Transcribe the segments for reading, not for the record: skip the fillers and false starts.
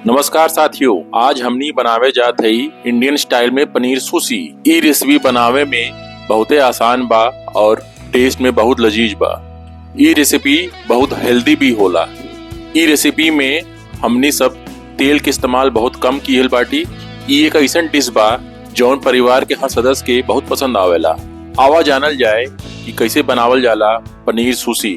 नमस्कार साथियों, आज हमनी बनावे जात हई इंडियन स्टाइल में पनीर सुशी। ई रेसिपी बनावे में बहुते आसान बा और टेस्ट में बहुत लजीज बा। ई रेसिपी बहुत हेल्दी भी होला। ई रेसिपी में हमनी सब तेल के इस्तेमाल बहुत कम किहल बाटी। ई एक ऐसन डिश बा जौन परिवार के हर सदस्य के बहुत पसंद आवेला। आवा जानल जाए कि कैसे बनावल जाला पनीर सुशी।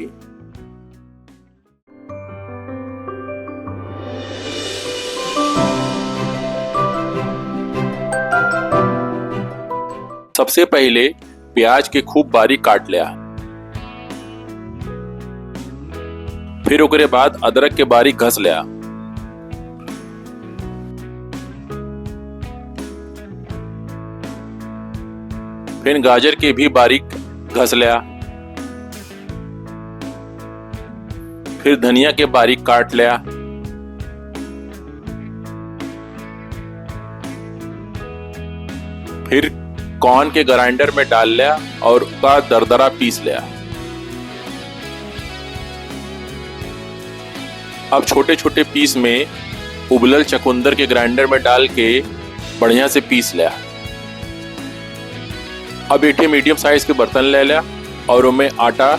सबसे पहले प्याज के खूब बारीक काट लिया। फिर ओकरे बाद अदरक के बारीक घस लिया। फिर गाजर के भी बारीक घस लिया। फिर धनिया के बारीक काट लिया। फिर कॉर्न के ग्राइंडर में डाल लिया और उसका दरदरा पीस लिया। अब छोटे छोटे पीस में उबलल चकुंदर के ग्राइंडर में डाल के बढ़िया से पीस लिया। अब एक मीडियम साइज के बर्तन ले लिया और उनमें आटा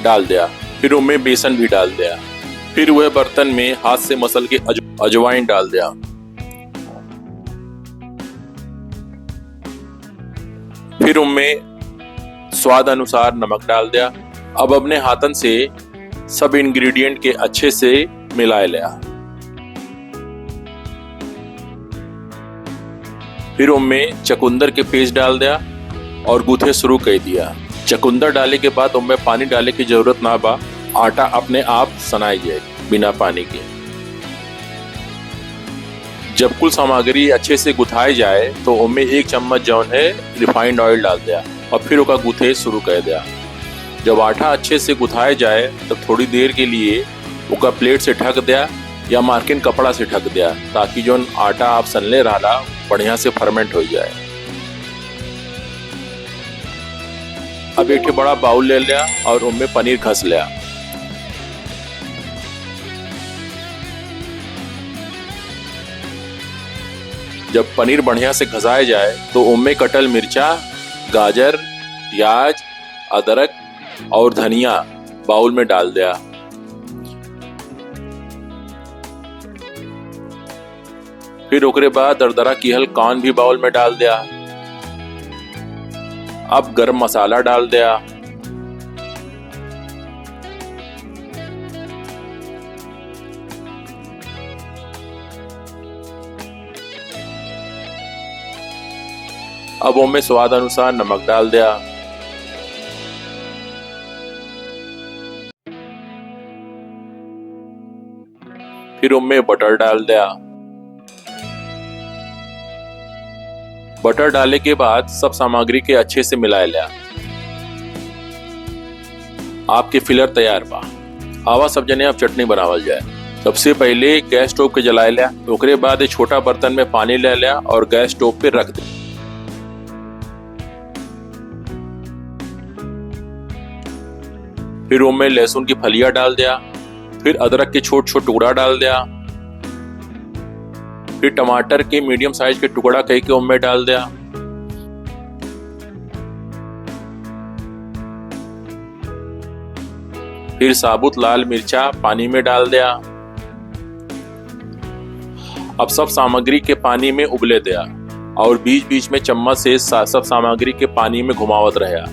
डाल दिया। फिर उनमें बेसन भी डाल दिया। फिर वह बर्तन में हाथ से मसल के अजवाइन डाल दिया। फिर उनमें स्वाद अनुसार नमक डाल दिया। अब अपने हाथन से सब इंग्रेडिएंट के अच्छे से मिला लिया। फिर उनमें चकुंदर के पेस्ट डाल दिया और गूथे शुरू कर दिया। चकुंदर डाले के बाद उनमें पानी डाले की जरूरत ना बा। आटा अपने आप सनाई जाए बिना पानी के। जब कुल सामग्री अच्छे से गुथाई जाए तो उनमें 1 चम्मच जौन है रिफाइंड ऑयल डाल दिया और फिर उसका गूथे शुरू कर दिया। जब आटा अच्छे से गुथाया जाए तब थोड़ी देर के लिए उसका प्लेट से ढक दिया या मार्किन कपड़ा से ढक दिया ताकि जौन आटा आप सनले रहा बढ़िया से फर्मेंट हो जाए। अब एक बड़ा बाउल ले लिया और उनमें पनीर घस लिया। जब पनीर बढ़िया से घसाया जाए तो उनमें कटल मिर्चा, गाजर, प्याज, अदरक और धनिया बाउल में डाल दिया। फिर ओकरे बाद दरदरा किहल कॉर्न भी बाउल में डाल दिया। अब गरम मसाला डाल दिया। अब उनमें स्वाद अनुसार नमक डाल दिया। फिर उनमें बटर डाल दिया। बटर डालने के बाद सब सामग्री के अच्छे से मिला लिया। आपके फिलर तैयार बा। आवा सब जने अब चटनी बनावल जाए। सबसे पहले गैस स्टोव के जला लिया। ओकरे बाद एक छोटा बर्तन में पानी ले लिया और गैस स्टोव पे रख दिया। फिर उनमें लहसुन की फलियां डाल दिया। फिर अदरक के छोटे छोटे टुकड़ा डाल दिया। फिर टमाटर के मीडियम साइज के टुकड़ा कई के उनमें डाल दिया। फिर साबुत लाल मिर्चा पानी में डाल दिया। अब सब सामग्री के पानी में उबले दिया और बीच बीच में चम्मच से सब सामग्री के पानी में घुमावत रहा।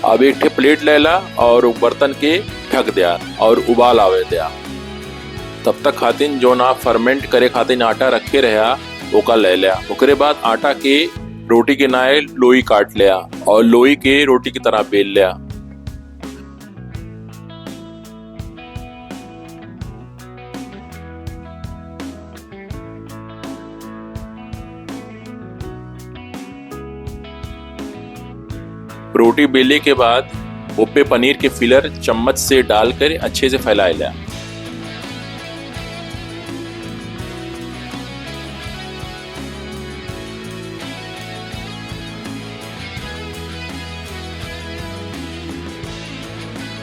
अब एक प्लेट ले ला और बर्तन के ढक दिया और उबाल आवे दिया। तब तक खातिन जो ना फर्मेंट करे खातिन आटा रखे रहा ओका ले लिया। ओकरे बाद आटा के रोटी के नाए लोई काट लिया और लोई के रोटी की तरह बेल लिया। रोटी बेलने के बाद ऊपर पनीर के फिलर चम्मच से डालकर अच्छे से फैला लिया।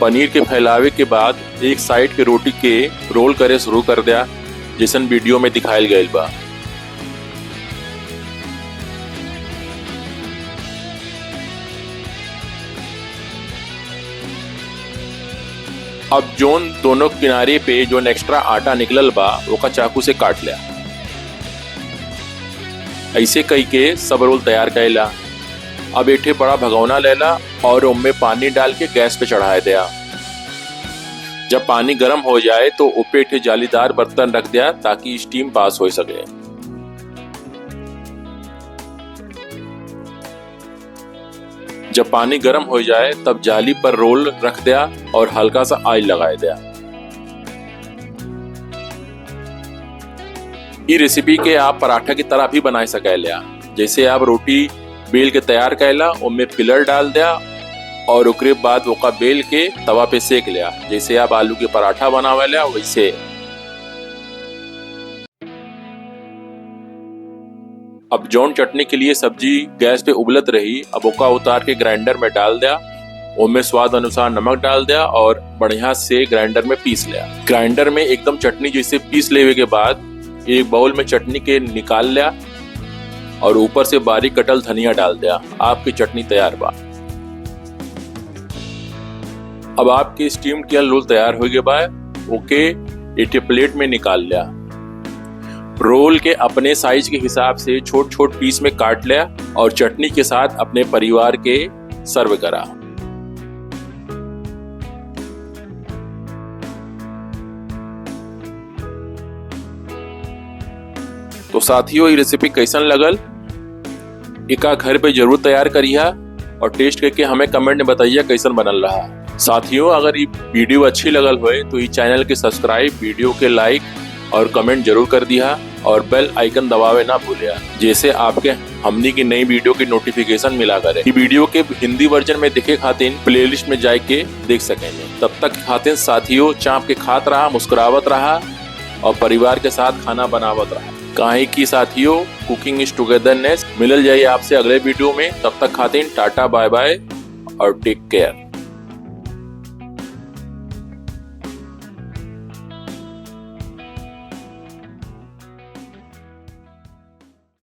पनीर के फैलावे के बाद एक साइड के रोटी के रोल करे शुरू कर दिया, जैसन वीडियो में दिखायल गयल बा। अब जोन दोनों किनारे पे जो एक्स्ट्रा आटा निकलल बा ओका चाकू से काट लिया। ऐसे कई के सब रोल तैयार कैला। अब एक बड़ा भगोना लेला और उनमें पानी डाल के गैस पे चढ़ा दिया। जब पानी गर्म हो जाए तो ऊपर एक जालीदार बर्तन रख दिया ताकि स्टीम पास हो सके। जब पानी गर्म हो जाए तब जाली पर रोल रख दिया और हल्का सा ऑयल लगा दिया। ये रेसिपी के आप पराठा की तरह भी बना सकेला। जैसे आप रोटी बेल के तैयार कैला, उनमें फिलर डाल दिया और उसके बाद ओका बेल के तवा पे सेक लिया। जैसे आप आलू के पराठा बनावेला वैसे। अब जौन चटनी के लिए सब्जी गैस पे उबलत रही, अब ओका उतार के ग्राइंडर में डाल दिया। उनमें स्वाद अनुसार नमक डाल दिया और बढ़िया से ग्राइंडर में पीस लिया। ग्राइंडर में एकदम चटनी जैसे पीस लेवे के बाद एक बाउल में चटनी के निकाल लिया और ऊपर से बारीक कटल धनिया डाल दिया। आपकी चटनी तैयार बा। अब आपके स्टीम किया रोल तैयार हो गया बा। ओके एक प्लेट में निकाल लिया। रोल के अपने साइज के हिसाब से छोट छोट पीस में काट लिया और चटनी के साथ अपने परिवार के सर्व करा। तो साथियों ये रेसिपी कैसन लगल, इका घर पे जरूर तैयार करिए और टेस्ट करके हमें कमेंट में बताइए कैसन बनल रहा। साथियों अगर ये वीडियो अच्छी लगल होए तो ये चैनल के सब्सक्राइब, वीडियो के लाइक और कमेंट जरूर कर दिया और बेल आइकन दबावे ना भूलिया, जैसे आपके हमनी की नई वीडियो की नोटिफिकेशन मिला करे। ये वीडियो के हिंदी वर्जन में देखे खातिर प्लेलिस्ट में जाके देख सकेंगे। तब तक खातिर साथियों चाप के खात रहा, मुस्कुरावत रहा और परिवार के साथ खाना बनावत रहा। काहे की साथियों कुकिंग इज टुगेदरनेस। मिलल जाइए आपसे अगले वीडियो में। तब तक खातिर टाटा बाय बाय और टेक केयर।